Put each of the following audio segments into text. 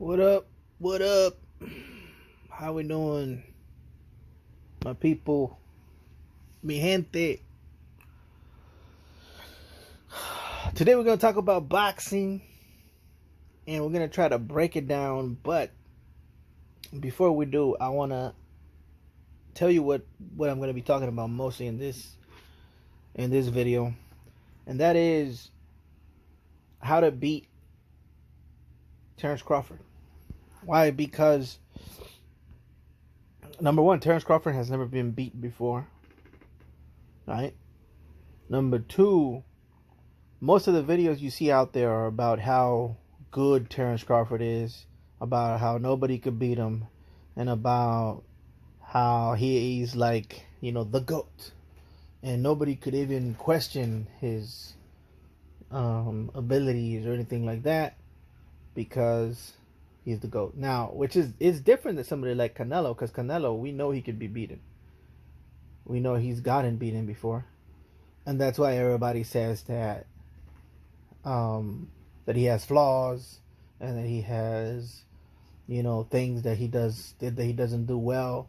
What up? What up? How we doing, my people? Mi gente. Today we're gonna talk about boxing, and we're gonna try to break it down. But before we do, I wanna tell you what I'm gonna be talking about mostly in this video, and that is how to beat Terence Crawford. Why? Because number one, Terence Crawford has never been beat before. Right? Number two, most of the videos you see out there are about how good Terence Crawford is, about how nobody could beat him, and about how he's like, the GOAT. And nobody could even question his abilities or anything like that because he's the GOAT. Now, which is different than somebody like Canelo, because Canelo, we know he could be beaten. We know he's gotten beaten before. And that's why everybody says that that he has flaws and that he has, things that he doesn't do well.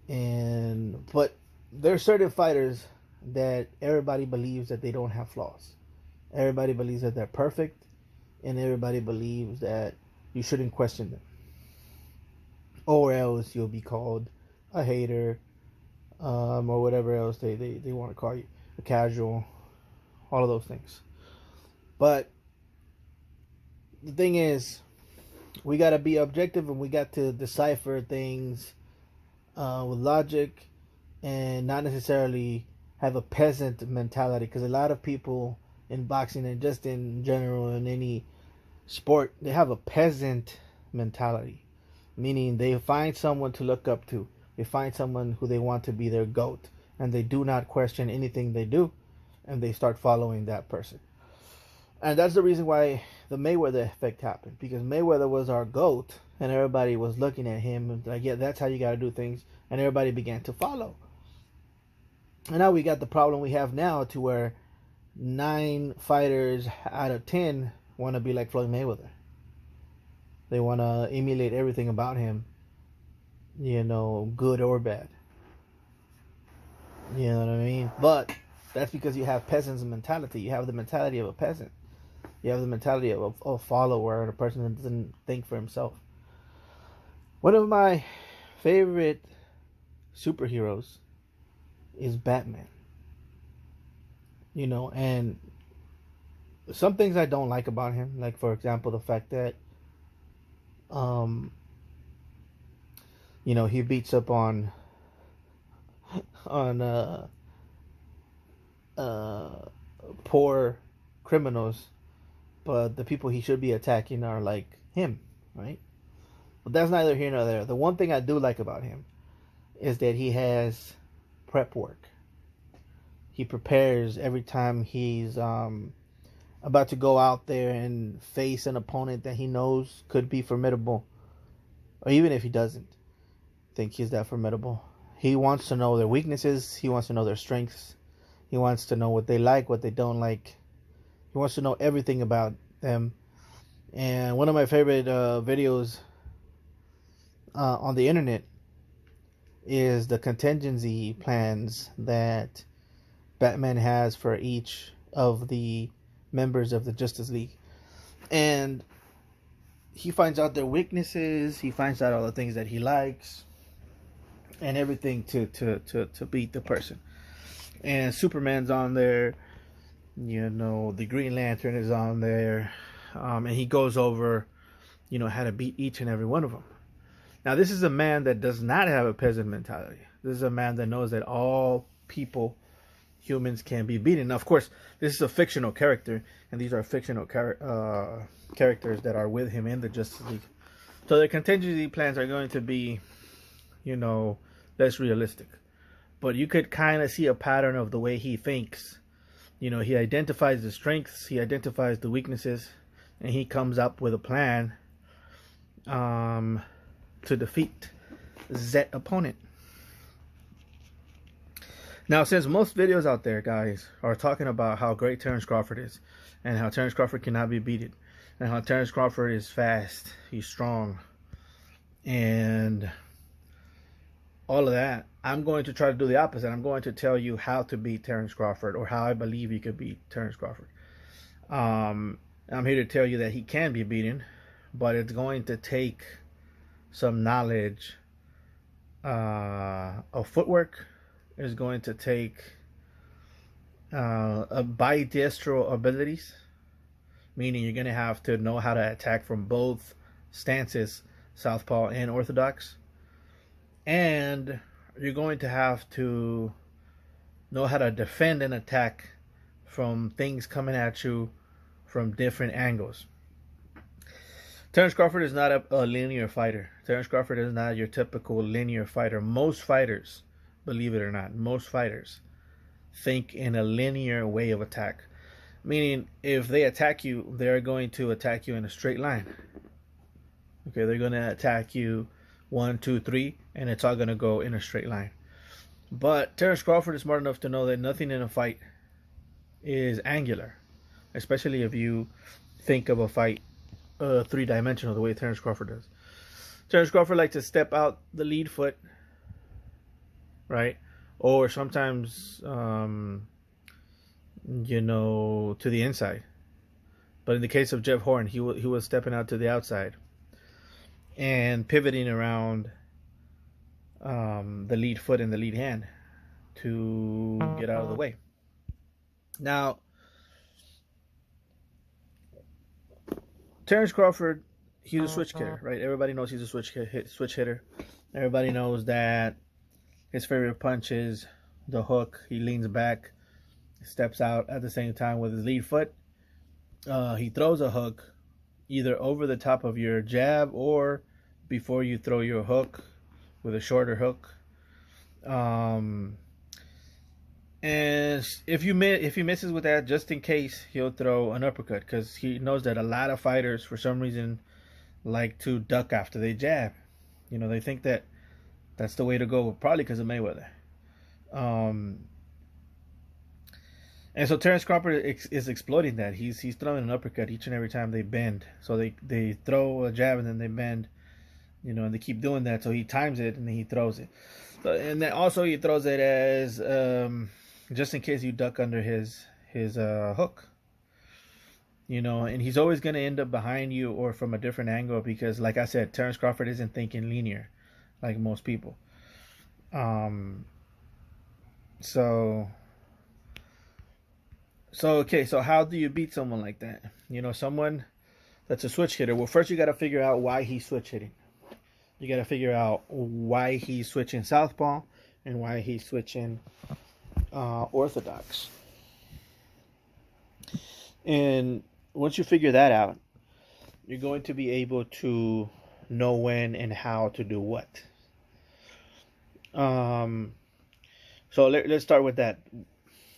But there are certain fighters that everybody believes that they don't have flaws. Everybody believes that they're perfect, and everybody believes that you shouldn't question them, or else you'll be called a hater, or whatever else they want to call you, a casual, all of those things. But the thing is, we got to be objective, and we got to decipher things with logic, and not necessarily have a peasant mentality, because a lot of people in boxing and just in general in any sport, they have a peasant mentality, meaning they find someone to look up to, they find someone who they want to be their GOAT, and they do not question anything they do, and they start following that person. And that's the reason why the Mayweather effect happened, because Mayweather was our GOAT, and everybody was looking at him and like, yeah, that's how you got to do things, and everybody began to follow. And now we got the problem we have now, to where 9 fighters out of 10 want to be like Floyd Mayweather. They want to emulate everything about him, good or bad. You know what I mean? But that's because you have peasant's mentality. You have the mentality of a peasant. You have the mentality of a follower and a person that doesn't think for himself. One of my favorite superheroes is Batman. And some things I don't like about him, like, for example, the fact that he beats up on poor criminals, but the people he should be attacking are like him, right? But that's neither here nor there. The one thing I do like about him is that he has prep work. He prepares every time he's about to go out there and face an opponent that he knows could be formidable, or even if he doesn't think he's that formidable. He wants to know their weaknesses. He wants to know their strengths. He wants to know what they like, what they don't like. He wants to know everything about them. And one of my favorite videos on the internet is the contingency plans that Batman has for each of the members of the Justice League. And he finds out their weaknesses, he finds out all the things that he likes, and everything to beat the person. And Superman's on there, the Green Lantern is on there, and he goes over, how to beat each and every one of them. Now, this is a man that does not have a peasant mentality. This is a man that knows that all people, humans, can be beaten. Now, of course, this is a fictional character, and these are fictional characters that are with him in the Justice League. So the contingency plans are going to be, less realistic. But you could kind of see a pattern of the way he thinks. He identifies the strengths, he identifies the weaknesses, and he comes up with a plan to defeat that opponent. Now, since most videos out there, guys, are talking about how great Terence Crawford is and how Terence Crawford cannot be beaten, and how Terence Crawford is fast, he's strong, and all of that. I'm going to try to do the opposite. I'm going to tell you how to beat Terence Crawford, or how I believe you could beat Terence Crawford. I'm here to tell you that he can be beaten, but it's going to take some knowledge of footwork. It's going to take ambidextrous abilities, meaning you're going to have to know how to attack from both stances, southpaw and orthodox. And you're going to have to know how to defend and attack from things coming at you from different angles. Terence Crawford is not a linear fighter. Terence Crawford is not your typical linear fighter. Most fighters, believe it or not, most fighters think in a linear way of attack. Meaning, if they attack you, they're going to attack you in a straight line. Okay, they're going to attack you 1, 2, 3, and it's all going to go in a straight line. But Terence Crawford is smart enough to know that nothing in a fight is angular, especially if you think of a fight three-dimensional the way Terence Crawford does. Terence Crawford likes to step out the lead foot, right? Or sometimes, to the inside. But in the case of Jeff Horn, he was stepping out to the outside and pivoting around the lead foot and the lead hand to get out of the way. Now, Terence Crawford, he's a switch hitter, right? Everybody knows he's a switch hitter. Everybody knows that his favorite punch is the hook. He leans back, steps out at the same time with his lead foot. He throws a hook either over the top of your jab or before you throw your hook with a shorter hook. And if he misses with that, just in case, he'll throw an uppercut, because he knows that a lot of fighters, for some reason, like to duck after they jab. They think that that's the way to go, probably because of Mayweather. And so Terence Crawford is exploiting that. He's throwing an uppercut each and every time they bend. So they throw a jab and then they bend, and they keep doing that. So he times it and then he throws it. So, and then also he throws it as just in case you duck under his hook. And he's always going to end up behind you or from a different angle because, like I said, Terence Crawford isn't thinking linear like most people. So how do you beat someone like that? Someone that's a switch hitter. Well, first you got to figure out why he's switch hitting. You got to figure out why he's switching southpaw and why he's switching orthodox. And once you figure that out, you're going to be able to know when and how to do what. So let's start with that.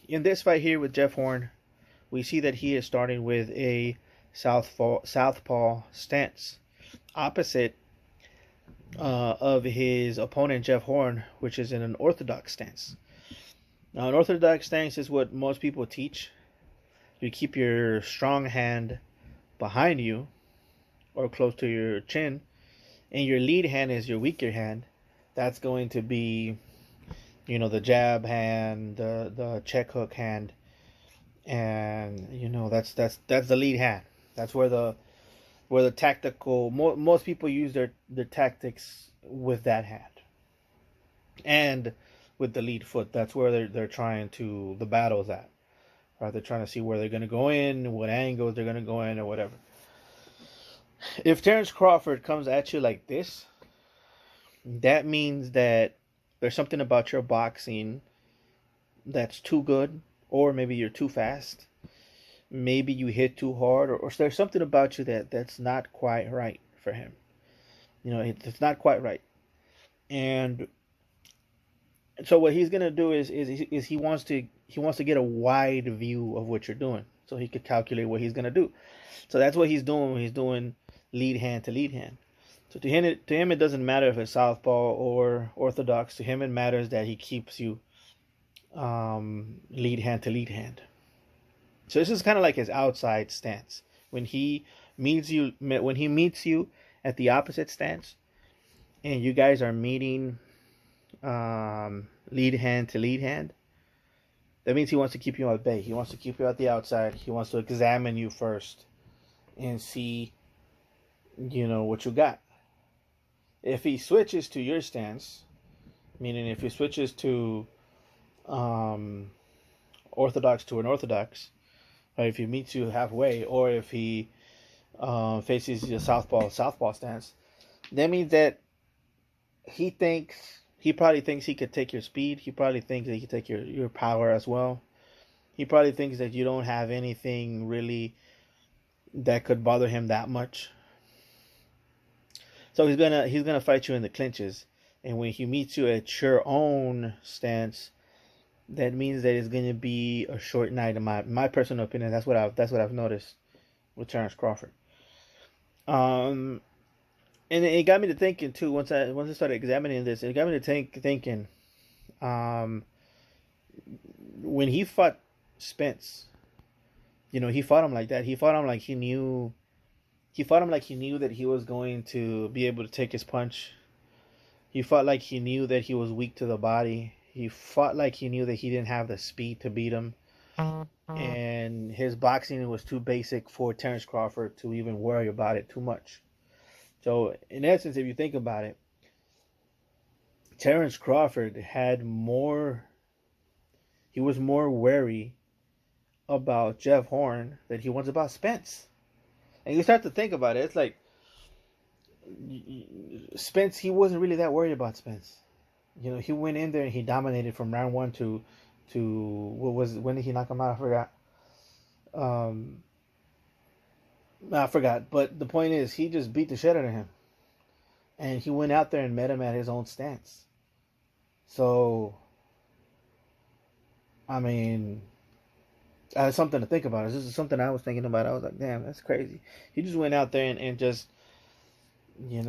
In this fight here with Jeff Horn, we see that he is starting with a southpaw stance, opposite of his opponent Jeff Horn, which is in an orthodox stance. Now, an orthodox stance is what most people teach. You keep your strong hand behind you or close to your chin, and your lead hand is your weaker hand. That's going to be, the jab hand, the check hook hand, and that's the lead hand. That's where the tactical most people use their tactics with that hand, and with the lead foot. That's where they're trying to the battle's at. Right? They're trying to see where they're going to go in, what angles they're going to go in, or whatever. If Terence Crawford comes at you like this, that means that there's something about your boxing that's too good, or maybe you're too fast. Maybe you hit too hard, or there's something about you that's not quite right for him. It's not quite right. And so what he's gonna do is he wants to get a wide view of what you're doing, so he could calculate what he's gonna do. So that's what he's doing when he's doing lead hand to lead hand. So to him it doesn't matter if it's southpaw or orthodox. To him it matters that he keeps you lead hand to lead hand. So this is kind of like his outside stance. When he when he meets you at the opposite stance, and you guys are meeting lead hand to lead hand, that means he wants to keep you at bay. He wants to keep you at the outside. He wants to examine you first and see, what you got. If he switches to your stance, meaning if he switches to orthodox to unorthodox, or if he meets you halfway, or if he faces your southpaw stance, that means that he probably thinks he could take your speed. He probably thinks that he could take your power as well. He probably thinks that you don't have anything really that could bother him that much. So he's gonna fight you in the clinches, and when he meets you at your own stance, that means that it's gonna be a short night. In my personal opinion, that's what I've noticed with Terence Crawford. And it got me to thinking too. Once I started examining this, it got me to thinking. When he fought Spence, he fought him like that. He fought him like he knew. He fought him like he knew that he was going to be able to take his punch. He fought like he knew that he was weak to the body. He fought like he knew that he didn't have the speed to beat him. And his boxing was too basic for Terence Crawford to even worry about it too much. So, in essence, if you think about it, Terence Crawford he was more wary about Jeff Horn than he was about Spence. And you start to think about it, it's like Spence, he wasn't really that worried about Spence. He went in there and he dominated from round 1 to when did he knock him out? I forgot. But the point is, he just beat the shit out of him. And he went out there and met him at his own stance. So, I mean, that's something to think about. This is something I was thinking about. I was like, damn, that's crazy. He just went out there and just, he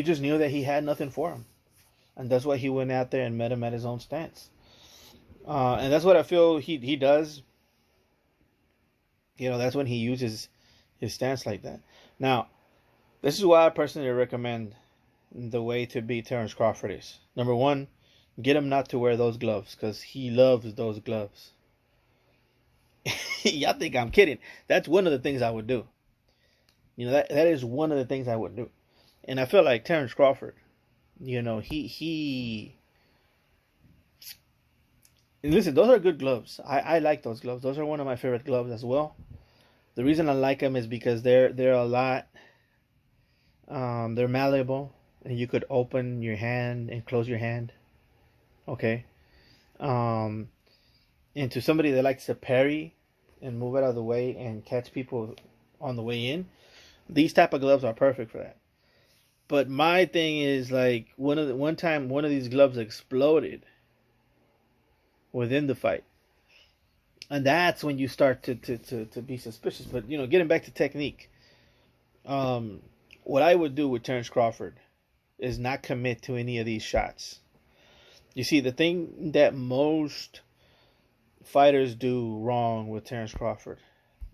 just knew that he had nothing for him. And that's why he went out there and met him at his own stance. And that's what I feel he does. That's when he uses his stance like that. Now, this is why I personally recommend the way to beat Terence Crawford is. Number 1, get him not to wear those gloves, because he loves those gloves. Y'all think I'm kidding. That's one of the things I would do. That is one of the things I would do. And I feel like Terence Crawford, he and listen, those are good gloves. I like those gloves. Those are one of my favorite gloves as well. The reason I like them is because they're a lot. They're malleable, and you could open your hand and close your hand. Okay. And to somebody that likes to parry and move out of the way and catch people on the way in, these type of gloves are perfect for that. But my thing is, like, one time one of these gloves exploded within the fight. And that's when you start to be suspicious. But, getting back to technique, what I would do with Terence Crawford is not commit to any of these shots. You see, the thing that most fighters do wrong with Terence Crawford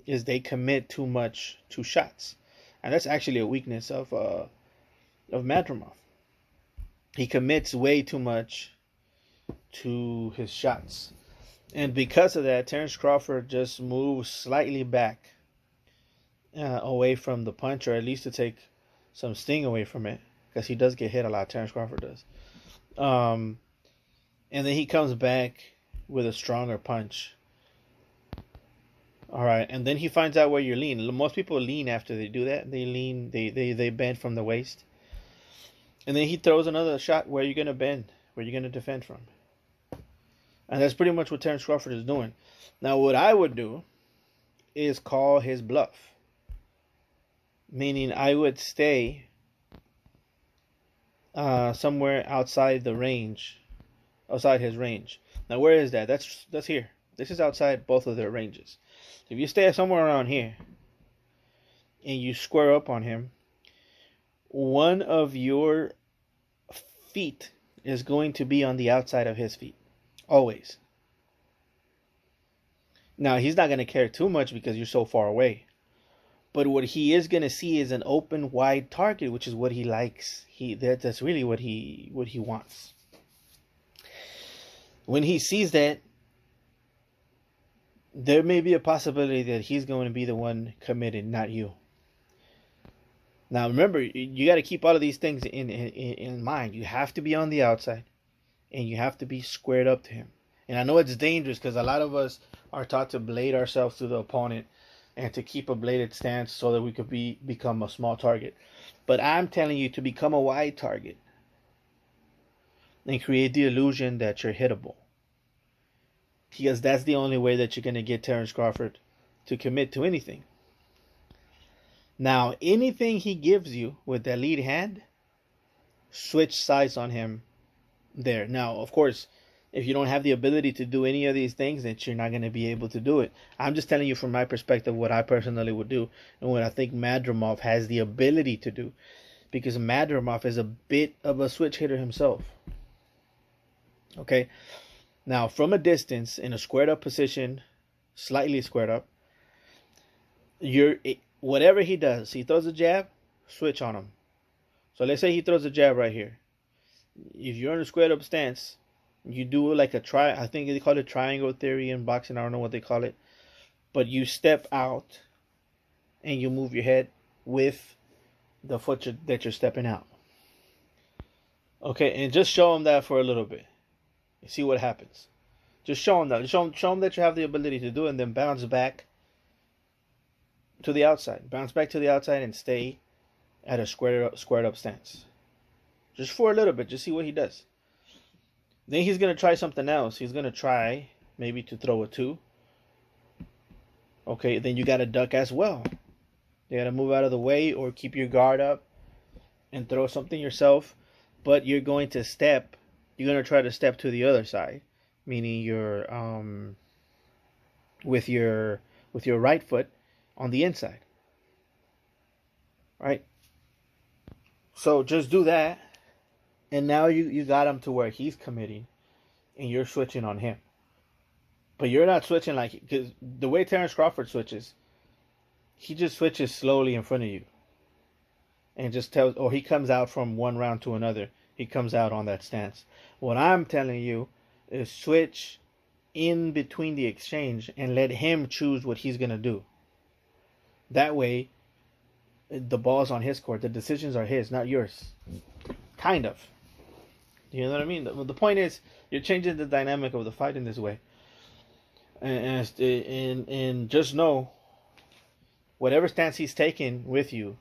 is they commit too much to shots. And that's actually a weakness of Madrimov. He commits way too much to his shots. And because of that, Terence Crawford just moves slightly back away from the punch, or at least to take some sting away from it, because he does get hit a lot. Terence Crawford does. And then he comes back with a stronger punch. All right, and then he finds out where you lean. Most people lean after they do that. They lean, they bend from the waist. And then he throws another shot where you're going to bend, where you're going to defend from. And that's pretty much what Terence Crawford is doing. Now, what I would do is call his bluff. Meaning I would stay somewhere outside the range, outside his range. Now, where is that? That's here. This is outside both of their ranges. If you stay somewhere around here and you square up on him, one of your feet is going to be on the outside of his feet. Always. Now, he's not going to care too much because you're so far away. But what he is gonna see is an open, wide target, which is what he likes. That's really what he wants. When he sees that, there may be a possibility that he's going to be the one committed, not you. Now remember, you got to keep all of these things in mind. You have to be on the outside, and you have to be squared up to him. And I know it's dangerous because a lot of us are taught to blade ourselves to the opponent and to keep a bladed stance so that we could become a small target. But I'm telling you to become a wide target and create the illusion that you're hittable. Because that's the only way that you're going to get Terence Crawford to commit to anything. Now, anything he gives you with that lead hand, switch sides on him there. Now, of course, if you don't have the ability to do any of these things, then you're not going to be able to do it. I'm just telling you from my perspective what I personally would do and what I think Madrimov has the ability to do. Because Madrimov is a bit of a switch hitter himself. Okay? Now, from a distance, in a squared up position, slightly squared up, whatever he does, he throws a jab, switch on him. So let's say he throws a jab right here. If you're in a squared up stance, you do like I think they call it triangle theory in boxing. I don't know what they call it. But you step out and you move your head with the foot that you're stepping out. Okay, and just show him that for a little bit. See what happens. Just show him that. Show him that you have the ability to do it, and then bounce back to the outside. Bounce back to the outside and stay at a squared up stance. Just for a little bit. Just see what he does. Then he's going to try something else. He's going to try maybe to throw a 2. Okay, then you got to duck as well. You got to move out of the way or keep your guard up and throw something yourself. But you're going to step. You're going to try to step to the other side. Meaning you're with your right foot on the inside. Right? So just do that. And now you got him to where he's committing, and you're switching on him. But you're not switching because the way Terence Crawford switches, he just switches slowly in front of you. And just or he comes out from one round to another. He comes out on that stance. What I'm telling you is switch in between the exchange and let him choose what he's going to do. That way, the ball's on his court. The decisions are his, not yours. Kind of. You know what I mean? The point is, you're changing the dynamic of the fight in this way. And just know, whatever stance he's taking with you,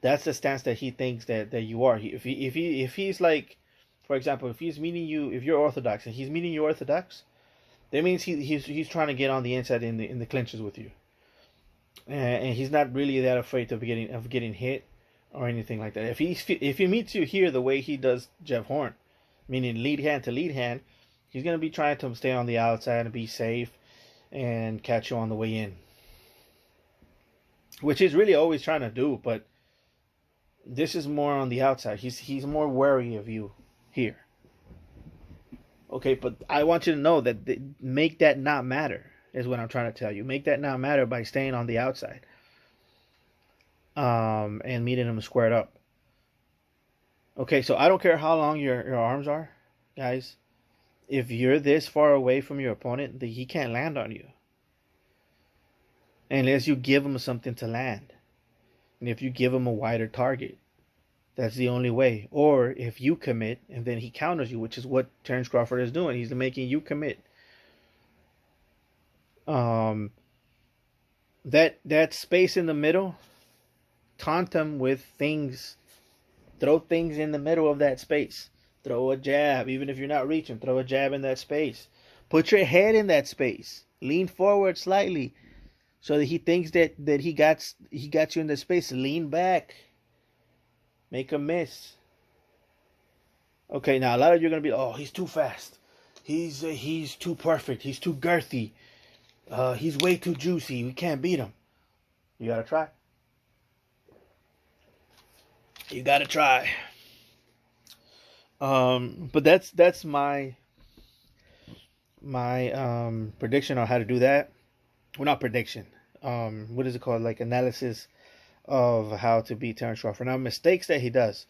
that's the stance that he thinks that you are. If he's like, for example, if he's meeting you, if you're orthodox and he's meeting you orthodox, that means he's trying to get on the inside in the clinches with you, and he's not really that afraid of getting hit or anything like that. If he meets you here the way he does Jeff Horn, meaning lead hand to lead hand, he's gonna be trying to stay on the outside and be safe and catch you on the way in, which he's really always trying to do. But this is more on the outside. He's more wary of you here. Okay, but I want you to know that make that not matter is what I'm trying to tell you. Make that not matter by staying on the outside. And meeting him squared up. Okay, so I don't care how long your arms are, guys. If you're this far away from your opponent, he can't land on you. Unless you give him something to land. And if you give him a wider target, that's the only way. Or if you commit and then he counters you, which is what Terence Crawford is doing. He's making you commit. That space in the middle, taunt him with things. Throw things in the middle of that space. Throw a jab. Even if you're not reaching, throw a jab in that space. Put your head in that space. Lean forward slightly so that he thinks that he got you in the space. Lean back. Make a miss. Okay, now a lot of you are going to be, oh, he's too fast. He's too perfect. He's too girthy. He's way too juicy. We can't beat him. You got to try. You got to try. But that's my prediction on how to do that. Well, not prediction. what is it called? Like analysis of how to beat Terrence Crawford. Now, mistakes that he does.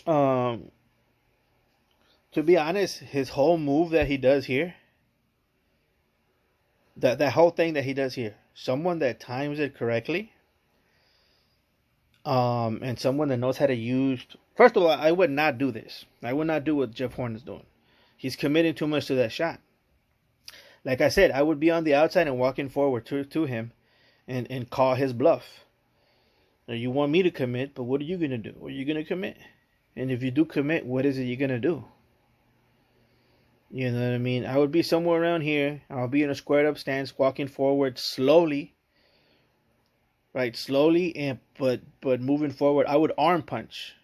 Um, to be honest, his whole move that he does here, that whole thing that he does here, someone that times it correctly, and someone that knows how to use. First of all, I would not do this. I would not do what Jeff Horn is doing. He's committing too much to that shot. Like I said, I would be on the outside and walking forward to him, and call his bluff. Now, you want me to commit, but what are you gonna do? Are you gonna commit? And if you do commit, what is it you're gonna do? You know what I mean? I would be somewhere around here. I'll be in a squared up stance, walking forward slowly. Right, slowly, and but moving forward. I would arm punch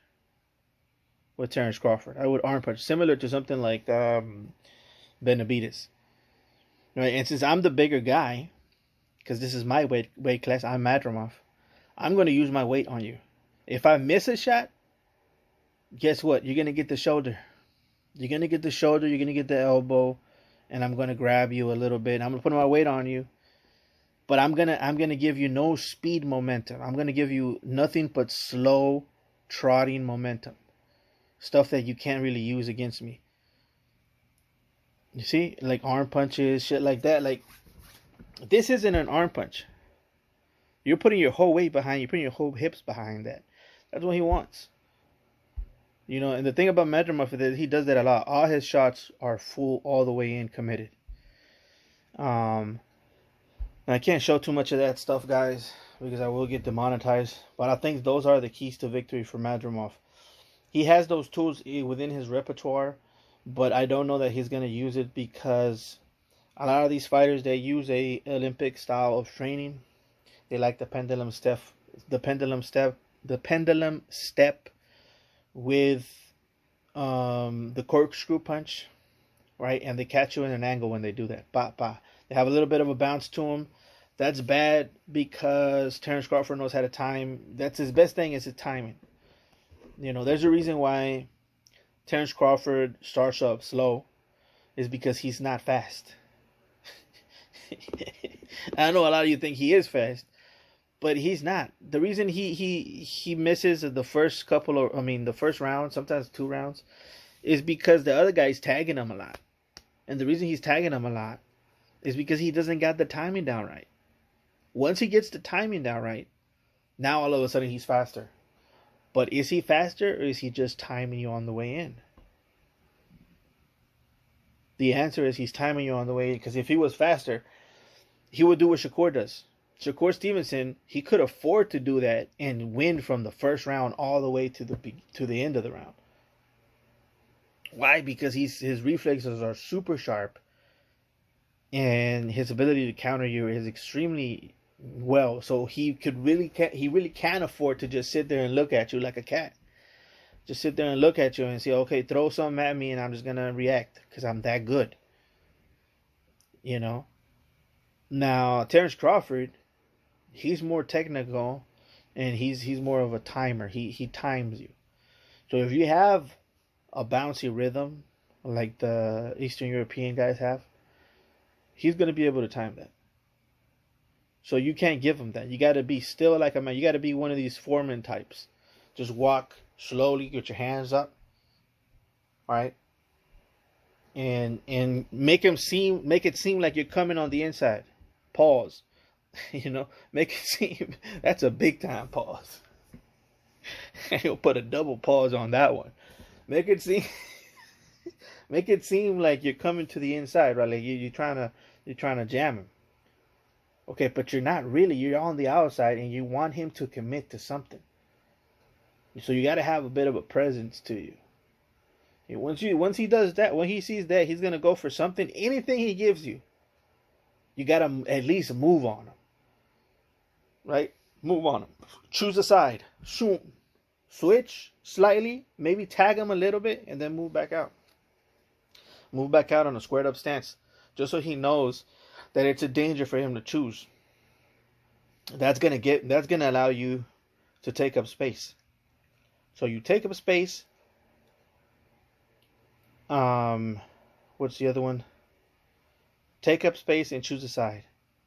with Terrence Crawford. I would arm punch, similar to something like Benavidez. Right, and since I'm the bigger guy, because this is my weight class, I'm Madrimov. I'm going to use my weight on you. If I miss a shot, guess what? You're going to get the shoulder. You're going to get the shoulder. You're going to get the elbow, and I'm going to grab you a little bit. I'm going to put my weight on you, but I'm gonna give you no speed momentum. I'm going to give you nothing but slow, trotting momentum, stuff that you can't really use against me. You see, like arm punches, shit like that. Like, this isn't an arm punch. You're putting your whole weight behind. You're putting your whole hips behind that. That's what he wants. You know, and the thing about Madrimov is that he does that a lot. All his shots are full, all the way in, committed. And I can't show too much of that stuff, guys, because I will get demonetized. But I think those are the keys to victory for Madrimov. He has those tools within his repertoire, but I don't know that he's going to use it, because a lot of these fighters, they use a Olympic style of training. They like the pendulum step, the pendulum step with the corkscrew punch, right? And they catch you in an angle when they do that. Ba ba. They have a little bit of a bounce to them. That's bad, because Terrence Crawford knows how to time. That's his best thing, is his timing. You know, there's a reason why Terrence Crawford starts up slow, is because he's not fast. I know a lot of you think he is fast, but he's not. The reason he misses the first couple of, the first round, sometimes 2 rounds, is because the other guy's tagging him a lot. And the reason he's tagging him a lot is because he doesn't got the timing down right. Once he gets the timing down right, now all of a sudden he's faster. But is he faster, or is he just timing you on the way in? The answer is he's timing you on the way in, because if he was faster, he would do what Shakur does. Shakur Stevenson, he could afford to do that and win from the first round all the way to the end of the round. Why? Because his reflexes are super sharp, and his ability to counter you is extremely well. So he really can afford to just sit there and look at you like a cat. Just sit there and look at you and say, okay, throw something at me and I'm just gonna react, because I'm that good. You know. Now Terrence Crawford, he's more technical, and he's more of a timer. He times you. So if you have a bouncy rhythm like the Eastern European guys have, he's gonna be able to time that. So you can't give him that. You gotta be still like a man. You gotta be one of these foreman types. Just walk slowly, get your hands up, right? And make it seem like you're coming on the inside. Pause. You know, make it seem, that's a big time pause. You'll put a double pause on that one. Make it seem like you're coming to the inside, right? Like you're trying to jam him. Okay, but you're not really. You're on the outside, and you want him to commit to something. So you got to have a bit of a presence to you. And once he does that, when he sees that, he's gonna go for something. Anything he gives you, you gotta at least move on him. Right? Move on him. Choose a side. Shoot. Switch slightly. Maybe tag him a little bit, and then move back out. Move back out on a squared up stance, just so he knows that it's a danger for him to choose. That's gonna allow you to take up space. So you take up space. What's the other one? Take up space and choose a side.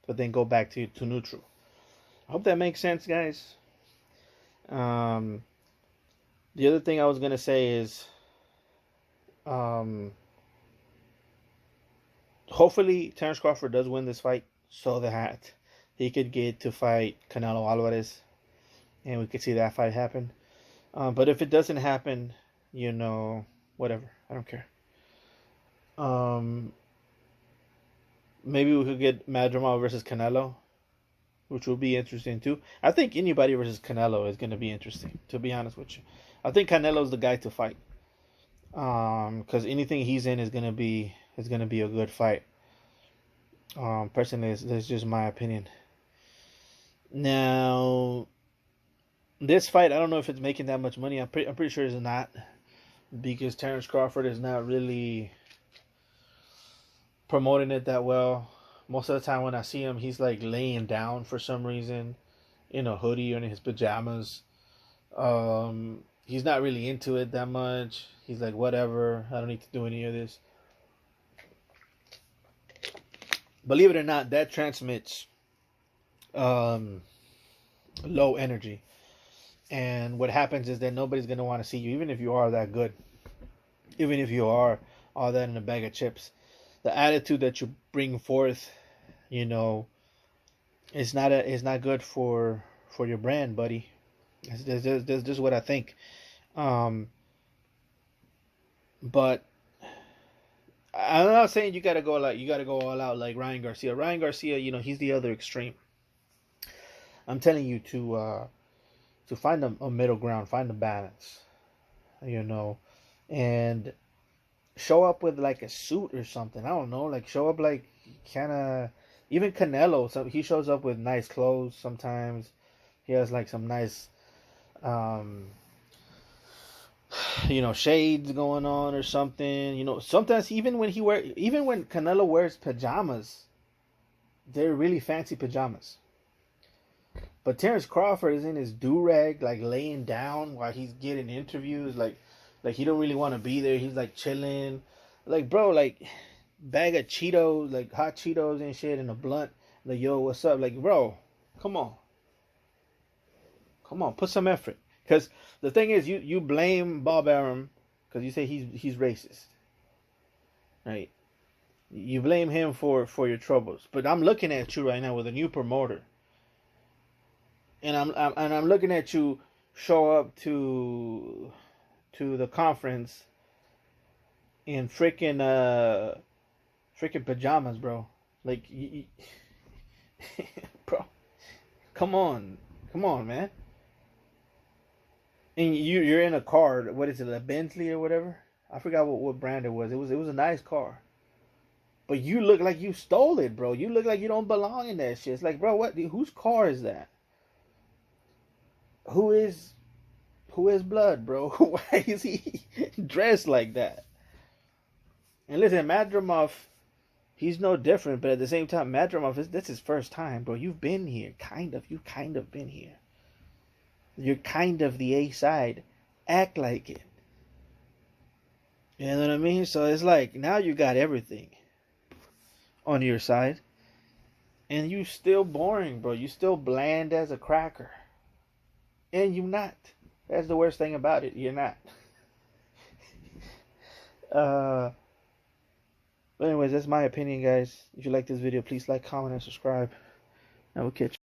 but then go back to neutral. I hope that makes sense, guys. The other thing I was gonna say is, um, hopefully Terence Crawford does win this fight, so that he could get to fight Canelo Alvarez, and we could see that fight happen. But if it doesn't happen, whatever. I don't care. Um, Maybe we could get Madrimov versus Canelo, which will be interesting too. I think anybody versus Canelo is going to be interesting, to be honest with you. I think Canelo's the guy to fight. Because anything he's in is gonna be a good fight. Personally, that's just my opinion. Now, this fight, I don't know if it's making that much money. I'm pretty sure it's not, because Terence Crawford is not really promoting it that well. Most of the time when I see him, he's like laying down for some reason, in a hoodie or in his pajamas. He's not really into it that much. He's like, whatever, I don't need to do any of this. Believe it or not, that transmits low energy. And what happens is that nobody's going to want to see you, even if you are that good. Even if you are all that in a bag of chips. The attitude that you bring forth, it's not good for your brand, buddy. That's just what I think. But I'm not saying you gotta go all out like Ryan Garcia. Ryan Garcia, he's the other extreme. I'm telling you to find a middle ground, find a balance, and show up with like a suit or something. I don't know, like show up like kind of, even Canelo. So he shows up with nice clothes sometimes. He has like some nice, shades going on or something. Sometimes even when Canelo wears pajamas, they're really fancy pajamas. But Terence Crawford is in his do-rag, like laying down while he's getting interviews, like he don't really want to be there. He's like chilling, like bro, like bag of Cheetos, like hot Cheetos and shit, and a blunt. Like, yo, what's up? Like, bro, come on, put some effort. Because the thing is, you blame Bob Arum because you say he's racist, right? You blame him for your troubles. But I'm looking at you right now with a new promoter, and I'm looking at you show up to the conference in freaking pajamas, bro. Like, bro, come on, man. And you're in a car. What is it, a Bentley or whatever? I forgot what brand it was. It was a nice car. But you look like you stole it, bro. You look like you don't belong in that shit. It's like, bro, whose car is that? Who is Blood, bro? Why is he dressed like that? And listen, Madrimov, he's no different, but at the same time, Madrimov, that's his first time, bro. You've been here, kind of. You've kind of been here. You're kind of the A side. Act like it. You know what I mean? So it's like, now you got everything on your side. And you still boring, bro. You still bland as a cracker. And you not. That's the worst thing about it. You're not. But anyways, that's my opinion, guys. If you like this video, please like, comment, and subscribe. I will catch you.